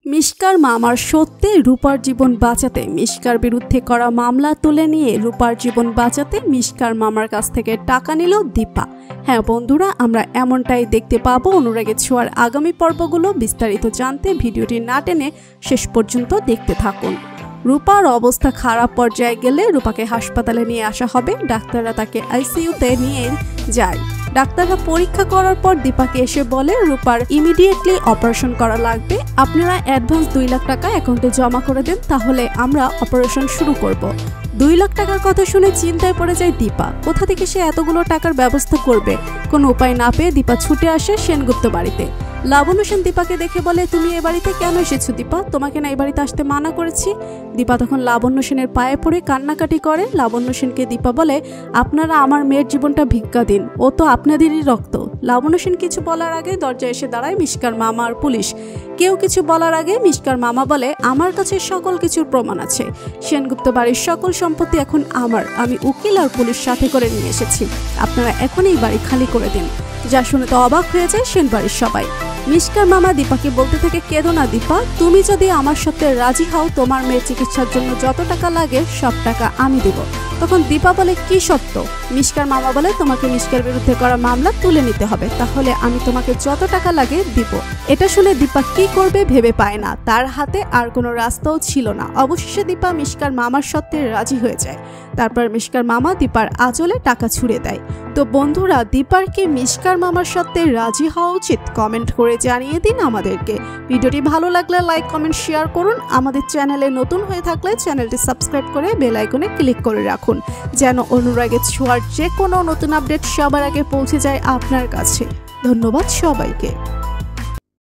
মিশকার মামার সত্যে রূপার জীবন বাঁচাতে মিশকার বিরুদ্ধে করা মামলা তুলে নিয়ে রূপার জীবন বাঁচাতে মিশকার মামার কাছ থেকে টাকা নিল দীপা। হ্যাঁ বন্ধুরা, আমরা এমনটাই দেখতে পাবো অনুরাগের ছোঁয়ার আগামী পর্বগুলো। বিস্তারিত জানতে ভিডিওটি না টেনে শেষ পর্যন্ত দেখতে থাকুন। রূপার অবস্থা খারাপ পর্যায়ে গেলে রূপাকে হাসপাতালে নিয়ে আসা হবে। ডাক্তাররা তাকে আইসিইউতে নিয়ে যায়। ডাক্তাররা পরীক্ষা করার পর দীপাকে এসে বলে রূপার ইমিডিয়েটলি অপারেশন করা লাগবে। আপনারা অ্যাডভান্স 2 লাখ টাকা অ্যাকাউন্টে জমা করে দেন, তাহলে আমরা অপারেশন শুরু করব। 2 লাখ টাকার কথা শুনে চিন্তায় পড়ে যায় দীপা। কোথা থেকে সে এতগুলো টাকার ব্যবস্থা করবে? কোনো উপায় না পেয়ে দীপা ছুটে আসে সেনগুপ্ত বাড়িতে। লাবণ্য সেন দীপাকে দেখে বলে, তুমি এ বাড়িতে কেন এসেছো দীপা? তোমাকে না এই বাড়িতে আসতে মানা করেছি। দীপা তখন লাবণ্য সেনের পায়ে পড়ে কান্নাকাটি করে। লাবণ্য সেনকে দীপা বলে, আপনারা আমার মেয়ের জীবনটা ভিক্ষা দিন, ও তো আপনাদেরই রক্ত। লাবণ্য সেন কিছু বলার আগে দরজায় এসে দাঁড়ায় মিশকার মামা আর পুলিশ। কেউ কিছু বলার আগে মিশকার মামা বলে, আমার কাছে সকল কিছুর প্রমাণ আছে। সেনগুপ্ত বাড়ির সকল সম্পত্তি এখন আমার। আমি উকিল আর পুলিশ সাথে করে নিয়ে এসেছি। আপনারা এখন এই বাড়ি খালি করে দিন। যা শুনে তো অবাক হয়ে যায় সেন বাড়ির সবাই। মিশকার মামা দীপাকে বলতে থেকে, কেঁদো না দীপা, তুমি যদি আমার সাথে রাজি হও তোমার মেয়ের চিকিৎসার জন্য যত টাকা লাগে সব টাকা আমি দেব। তখন দীপা বলে, কি সত্য? মিশকার মামা বলে, তোমাকে মিশকার বিরুদ্ধে করা মামলা তুলে নিতে হবে, তাহলে আমি তোমাকে যত টাকা লাগে দিব। এটা শুনে দীপা কি করবে ভেবে পায় না। তার হাতে আর কোনো রাস্তাও ছিল না। অবশেষে দীপা মিশকার মামার সত্ত্বে রাজি হয়ে যায়। তারপর মিশকার মামা দীপার আঁচলে টাকা ছুঁড়ে দেয়। তো বন্ধুরা, দীপার কি মিশকার মামার সত্ত্বে রাজি হওয়া উচিত? কমেন্ট করে জানিয়ে দিন আমাদেরকে। ভিডিওটি ভালো লাগলে লাইক, কমেন্ট, শেয়ার করুন। আমাদের চ্যানেলে নতুন হয়ে থাকলে চ্যানেলটি সাবস্ক্রাইব করে বেল আইকনে ক্লিক করে রাখুন, যেন অনুরাগের ছোঁয়ার যে কোনো নতুন আপডেট সবার আগে পৌঁছে যায় আপনার কাছে। ধন্যবাদ সবাইকে।